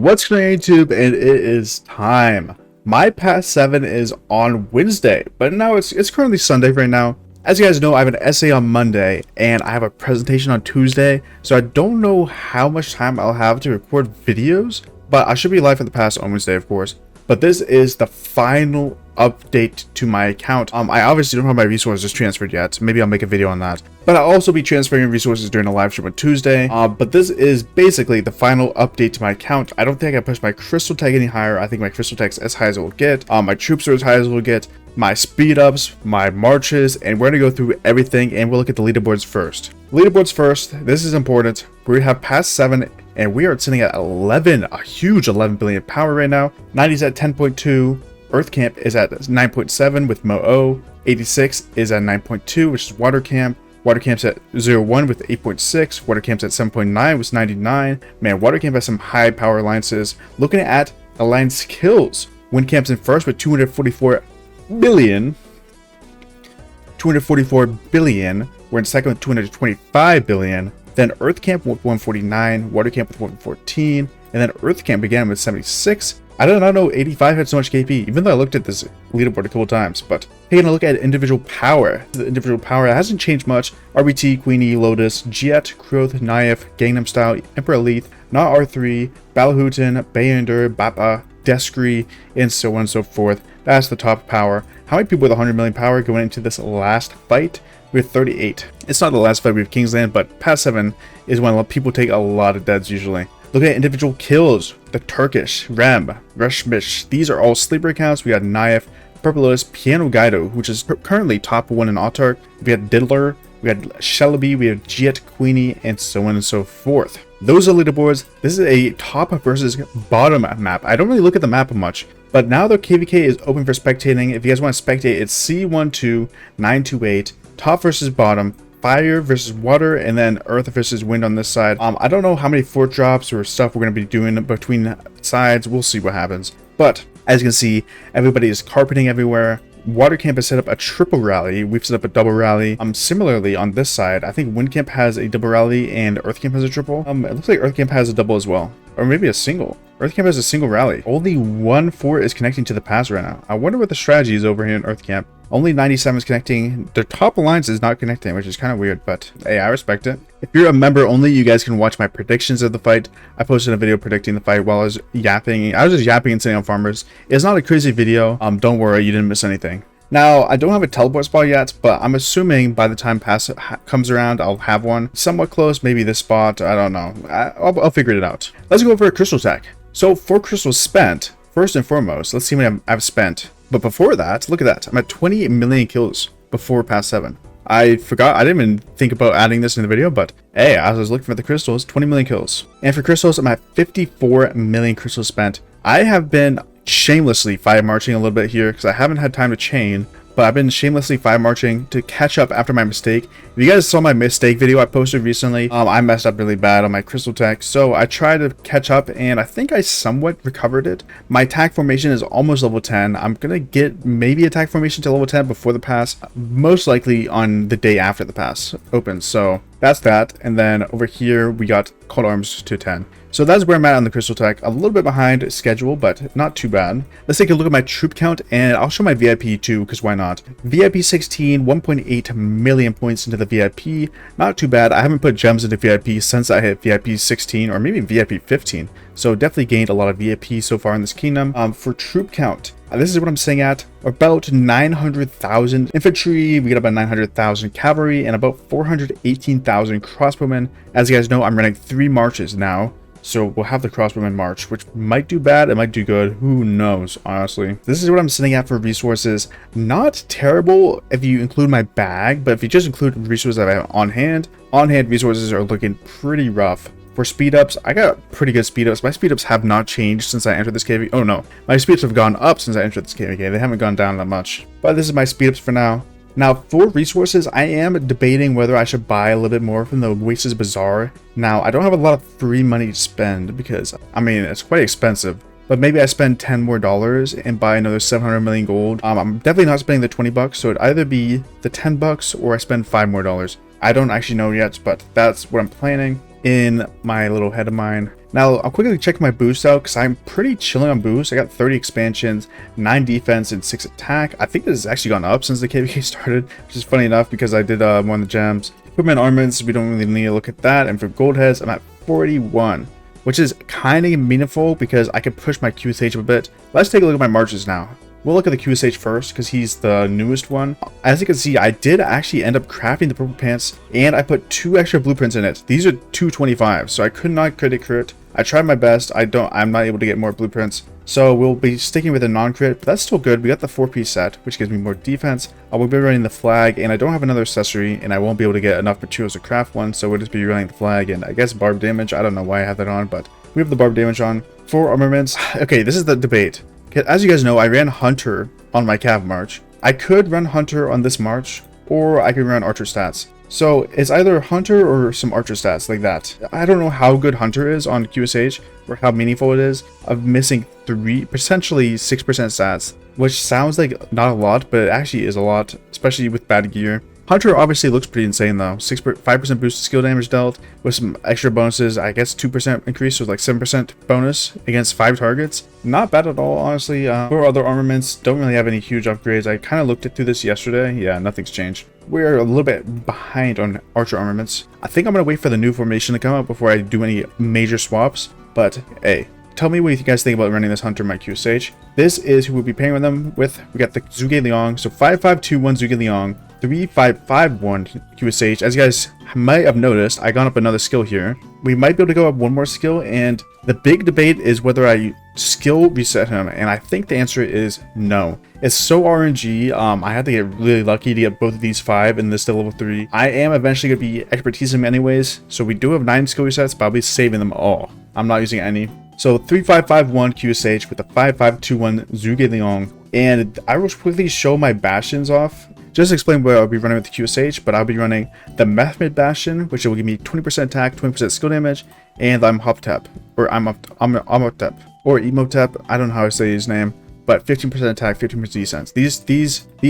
What's going on YouTube? And it is time. My past 7 is on Wednesday, but now it's currently Sunday right now. As you guys know, I have an essay on Monday and I have a presentation on Tuesday, so I don't know how much time I'll have to record videos, but I should be live for the past on Wednesday, of course. But this is the final update to my account. I obviously don't have my resources transferred yet. Maybe I'll make a video on that. But I'll also be transferring resources during the live stream on Tuesday. But this is basically the final update to my account. I don't think I can push my crystal tag any higher. I think my crystal tag's as high as it will get. My troops are as high as it will get. My speed ups, my marches, and we're gonna go through everything and we'll look at the leaderboards first. Leaderboards first, this is important. We have past 7 and we are sitting at 11, a huge 11 billion power right now. 90's at 10.2, Earth Camp is at 9.7 with Mo. 86 is at 9.2, which is Water Camp. Water Camp's at 0.1 with 8.6. Water Camp's at 7.9 with 99. Man, Water Camp has some high power alliances. Looking at alliance kills, Wind Camp's in first with 244 billion. We're in second with 225 billion. Then Earth Camp with 149, Water Camp with 114, and then Earth Camp began with 76. I did not know 85 had so much KP, even though I looked at this leaderboard a couple times. But taking a look at individual power, the individual power hasn't changed much. RBT, Queenie, Lotus, Jet, Kroth, Naif, Gangnam Style, Emperor Leith, Na R3, Balahootin, Bayander, Bappa, Deskry, and so on and so forth. That's the top power. How many people with 100 million power going into this last fight? We have 38. It's not the last fight we have Kingsland, but past 7 is when people take a lot of deads usually. Looking at individual kills, the Turkish, Rem, Reshmish, these are all sleeper accounts. We got Naif, Purple Lotus, Piano Guido, which is currently top 1 in Autark. We had Diddler, we had Shellby, we have Jet, Queenie, and so on and so forth. Those are leaderboards. This is a top versus bottom map. I don't really look at the map much, but now the KVK is open for spectating. If you guys want to spectate, it's C12928, top versus bottom, fire versus water, and then earth versus wind on this side. I don't know how many fort drops or stuff we're going to be doing between sides. We'll see what happens. But as you can see, everybody is carpeting everywhere. Water Camp has set up a triple rally. We've set up a double rally. Similarly on this side, I think Wind Camp has a double rally and Earth Camp has a triple. It looks like Earth Camp has a double as well, or maybe a single. Earth Camp has a single rally. Only one fort is connecting to the pass right now. I wonder what the strategy is over here in Earth Camp. Only 97 is connecting. Their top alliance is not connecting, which is kind of weird, but hey, I respect it. If you're a member only, you guys can watch my predictions of the fight. I posted a video predicting the fight while I was yapping. I was just yapping and sitting on farmers. It's not a crazy video. Don't worry, you didn't miss anything. Now, I don't have a teleport spot yet, but I'm assuming by the time pass comes around, I'll have one. Somewhat close, maybe this spot, I don't know. I'll figure it out. Let's go over a crystal tech. So 4 crystals spent. First and foremost, let's see what I've spent. But before that, look at that. I'm at 28 million kills before past 7. I forgot, I didn't even think about adding this in the video, but hey, as I was looking for the crystals, 20 million kills. And for crystals, I'm at 54 million crystals spent. I have been shamelessly 5 marching a little bit here because I haven't had time to chain, but I've been shamelessly 5 marching to catch up after my mistake. If you guys saw my mistake video I posted recently, I messed up really bad on my crystal tech, so I tried to catch up and I think I somewhat recovered it. My attack formation is almost level 10. I'm gonna get maybe attack formation to level 10 before the pass, most likely on the day after the pass opens. So that's that. And then over here we got Cold Arms to 10. So that's where I'm at on the crystal tech. A little bit behind schedule, but not too bad. Let's take a look at my troop count, and I'll show my VIP too, because why not? VIP 16, 1.8 million points into the VIP. Not too bad. I haven't put gems into VIP since I hit VIP 16, or maybe VIP 15. So definitely gained a lot of VIP so far in this kingdom. For troop count, this is what I'm saying at about 900,000 infantry. We got about 900,000 cavalry and about 418,000 crossbowmen. As you guys know, I'm running 3 marches now. So we'll have the crossbowman march, which might do bad, it might do good, who knows, honestly. This is what I'm sitting at for resources. Not terrible if you include my bag, but if you just include resources that I have on hand resources are looking pretty rough. For speed ups, I got pretty good speed ups. My speed ups have not changed since I entered this KVK. Oh no, my speed ups have gone up since I entered this KVK. They haven't gone down that much. But this is my speed ups for now. Now, for resources, I am debating whether I should buy a little bit more from the Oasis Bazaar. Now, I don't have a lot of free money to spend because, I mean, it's quite expensive. But maybe I spend $10 more and buy another 700 million gold. I'm definitely not spending the 20 bucks, so it'd either be the 10 bucks or I spend $5 more. I don't actually know yet, but that's what I'm planning in my little head of mine. Now, I'll quickly check my boost out because I'm pretty chilling on boost. I got 30 expansions, 9 defense, and 6 attack. I think this has actually gone up since the KVK started, which is funny enough because I did more on the gems. Equipment armaments, we don't really need to look at that. And for gold heads, I'm at 41, which is kind of meaningful because I could push my QSH a bit. Let's take a look at my marches now. We'll look at the QSH first because he's the newest one. As you can see, I did actually end up crafting the purple pants and I put 2 extra blueprints in it. These are 225, so I could not crit. I tried my best. I'm not able to get more blueprints. So we'll be sticking with a non-crit, but that's still good. We got the 4-piece set, which gives me more defense. I will be running the flag, and I don't have another accessory, and I won't be able to get enough materials to craft one, so we'll just be running the flag, and I guess barb damage. I don't know why I have that on, but we have the barb damage on. 4 armaments. Okay, this is the debate. As you guys know, I ran Hunter on my cav march. I could run Hunter on this march, or I could run Archer stats. So it's either Hunter or some Archer stats like that. I don't know how good Hunter is on QSH or how meaningful it is of missing 3, potentially 6% stats, which sounds like not a lot, but it actually is a lot, especially with bad gear. Hunter obviously looks pretty insane though. 5% boost to skill damage dealt with some extra bonuses. I guess 2% increase, so like 7% bonus against 5 targets. Not bad at all, honestly. For other armaments, don't really have any huge upgrades. I kind of looked through this yesterday. Yeah, nothing's changed. We're a little bit behind on Archer armaments. I think I'm going to wait for the new formation to come out before I do any major swaps. But hey, tell me what you guys think about running this Hunter in my QSH. This is who we'll be pairing with them with. We got the Zhuge Liang. So 5521 Zhuge Liang. 3551 QSH. As you guys might have noticed, I got up another skill here. We might be able to go up one more skill, and the big debate is whether I skill reset him, and I think the answer is no. It's so RNG. I had to get really lucky to get both of these 5 in this to level 3. I am eventually going to be expertise him anyways, so we do have 9 skill resets, but I'll be saving them all. I'm not using any. So 3551 QSH with the 5521 Zhuge Liang, and I will quickly show my bastions off. Just explain what I'll be running with the QSH, but I'll be running the Methmid Bastion, which will give me 20% attack, 20% skill damage, and I'm Hoptep, or Amotep, or Emotep, I don't know how I say his name, but 15% attack, 15% defense. These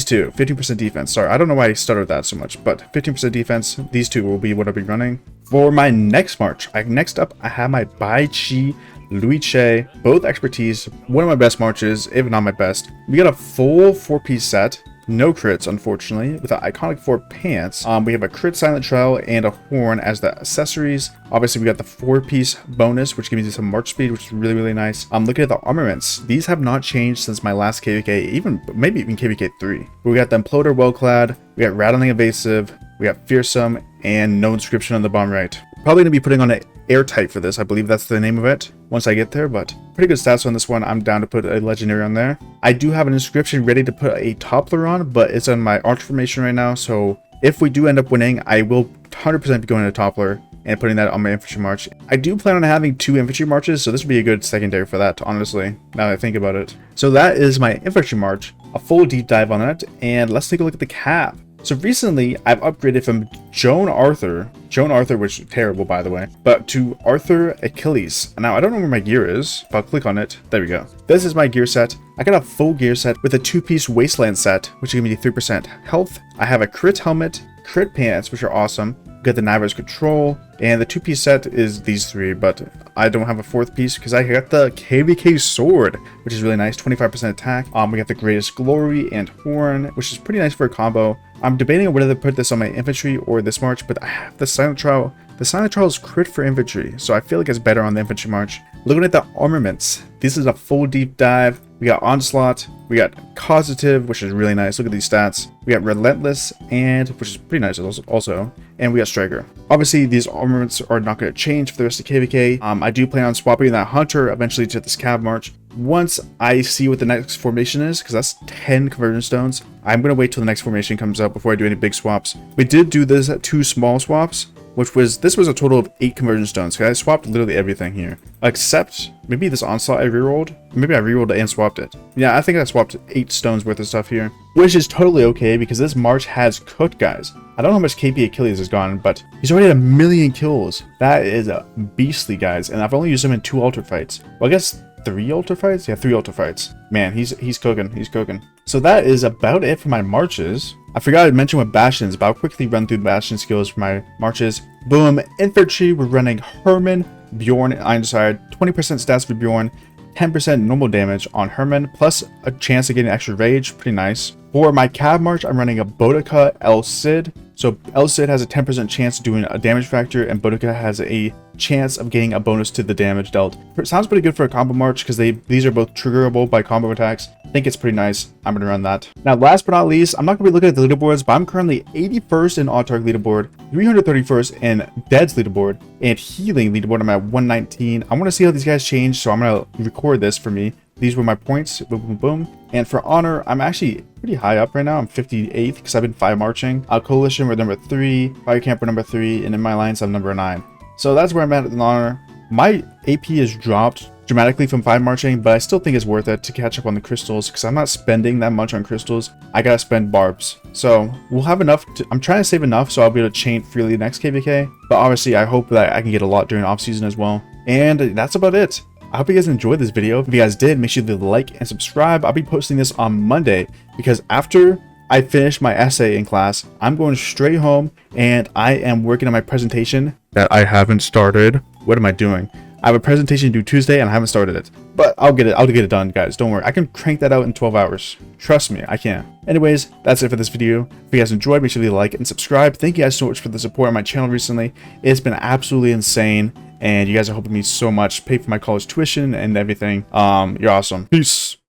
two, 15% defense. Sorry, I don't know why I stuttered that so much, but 15% defense, these 2 will be what I'll be running. For my next march, next up, I have my Bai Chi, Louis Che, both expertise, one of my best marches, if not my best. We got a full 4-piece set. No crits, unfortunately. With the iconic 4 pants, we have a crit silent trail and a horn as the accessories. Obviously, we got the 4-piece bonus, which gives you some march speed, which is really, really nice. Looking at the armaments, these have not changed since my last KVK, maybe even KVK 3. We got the Imploder Well-Clad, we got Rattling Evasive, we got Fearsome, and no inscription on the bomb right. Probably going to be putting on an Airtight for this. I believe that's the name of it once I get there, but pretty good stats on this one. I'm down to put a legendary on there. I do have an inscription ready to put a toppler on, but it's on my arch formation right now, so if we do end up winning, I will 100% be going to toppler and putting that on my infantry march. I do plan on having 2 infantry marches, so this would be a good secondary for that, honestly, now that I think about it. So that is my infantry march, a full deep dive on it, and let's take a look at the cap. So recently, I've upgraded from Joan Arthur, which is terrible by the way, but to Arthur Achilles. Now, I don't know where my gear is, but I'll click on it. There we go. This is my gear set. I got a full gear set with a 2-piece Wasteland set, which gives me 3% health. I have a crit helmet, crit pants, which are awesome. Got the Navar's control, and the 2-piece set is these 3, but I don't have a 4th piece because I got the KVK sword, which is really nice, 25% attack. We got the Greatest Glory and Horn, which is pretty nice for a combo. I'm debating on whether to put this on my infantry or this march, but I have the Silent Trial. The Silent Trial is crit for infantry, so I feel like it's better on the infantry march. Looking at the armaments, this is a full deep dive. We got Onslaught, we got Causative, which is really nice. Look at these stats. We got Relentless, and which is pretty nice also, and we got Striker. Obviously, these armaments are not going to change for the rest of KVK. I do plan on swapping that Hunter eventually to this Cav March. Once I see what the next formation is, because that's 10 conversion stones, I'm going to wait till the next formation comes out before I do any big swaps. We did do this at 2 small swaps, this was a total of 8 conversion stones. I swapped literally everything here, except maybe this Onslaught I rerolled. Maybe I rerolled it and swapped it. Yeah, I think I swapped 8 stones worth of stuff here, which is totally okay because this March has cooked, guys. I don't know how much KP Achilles has gone, but he's already at 1,000,000 kills. That is a beastly, guys, and I've only used him in 2 altar fights. Well, I guess 3 altar fights? Yeah, 3 altar fights. Man, he's cooking. He's cooking. So that is about it for my marches. I forgot to mention with bastions, but I'll quickly run through the bastion skills for my marches. Boom, infantry, we're running Herman, Bjorn Ironside, 20% stats for Bjorn, 10% normal damage on Herman, plus a chance of getting extra rage. Pretty nice. For my Cav March, I'm running a Boudica El Cid. So El Cid has a 10% chance of doing a damage factor, and Boudica has a chance of getting a bonus to the damage dealt. It sounds pretty good for a combo march because these are both triggerable by combo attacks. I think it's pretty nice. I'm gonna run that. Now, last but not least, I'm not gonna be looking at the leaderboards, but I'm currently 81st in Autark leaderboard, 331st in Dead's leaderboard, and Healing leaderboard. I'm at 119. I want to see how these guys change, so I'm gonna record this for me. These were my points. Boom, boom, boom. And for honor, I'm actually pretty high up right now. I'm 58th because I've been 5 marching. Coalition, we're number 3. Fire Camp, we're number 3. And in my alliance, I'm number 9. So that's where I'm at in honor. My AP has dropped dramatically from 5 marching, but I still think it's worth it to catch up on the crystals because I'm not spending that much on crystals. I gotta spend barbs. So we'll have enough. I'm trying to save enough so I'll be able to chain freely next KVK. But obviously, I hope that I can get a lot during off season as well. And that's about it. I hope you guys enjoyed this video. If you guys did, make sure to like and subscribe. I'll be posting this on Monday because after I finish my essay in class, I'm going straight home and I am working on my presentation that I haven't started. What am I doing? I have a presentation due Tuesday and I haven't started it, but I'll get it done, guys. Don't worry. I can crank that out in 12 hours. Trust me, I can. Anyways, that's it for this video. If you guys enjoyed, make sure to like and subscribe. Thank you guys so much for the support on my channel recently. It's been absolutely insane. And you guys are helping me so much, pay for my college tuition and everything. You're awesome. Peace.